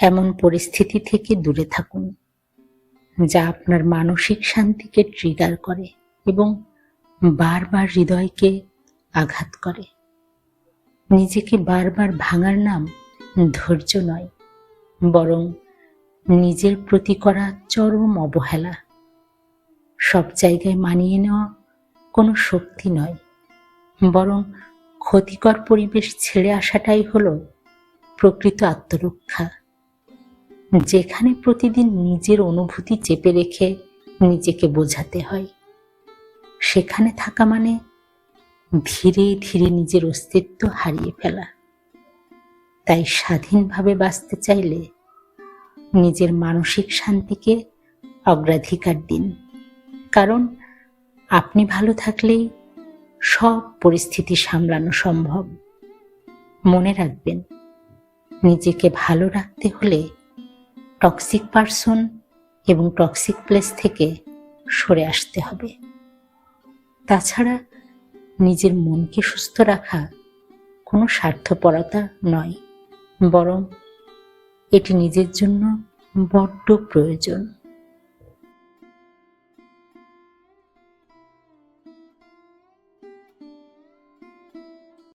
এমন পরিস্থিতি থেকে দূরে থাকুন যা আপনার মানসিক শান্তিকে ট্রিগার করে এবং বারবার হৃদয়কে আঘাত করে। নিজেকে বারবার ভাঙার নাম ধৈর্য নয়, বরং নিজের প্রতি করা চরম অবহেলা। সব জায়গায় মানিয়ে নেওয়া কোনো শক্তি নয়, বরং ক্ষতিকর পরিবেশ ছেড়ে আসাটাই হলো প্রকৃত আত্মরক্ষা। যেখানে প্রতিদিন নিজের অনুভূতি চেপে রেখে নিজেকে বোঝাতে হয়, সেখানে থাকা মানে ধীরে ধীরে নিজের অস্তিত্ব হারিয়ে ফেলা। তাই স্বাধীনভাবে বাঁচতে চাইলে নিজের মানসিক শান্তিকে অগ্রাধিকার দিন, কারণ আপনি ভালো থাকলেই সব পরিস্থিতি সামলানো সম্ভব। মনে রাখবেন, নিজেকে ভালো রাখতে হলে টক্সিক পারসন এবং টক্সিক প্লেস থেকে সরে আসতে হবে। তাছাড়া নিজের মনকে সুস্থ রাখা কোনো স্বার্থপরতা নয়, বরং এটি নিজের জন্য বড্ড প্রয়োজন।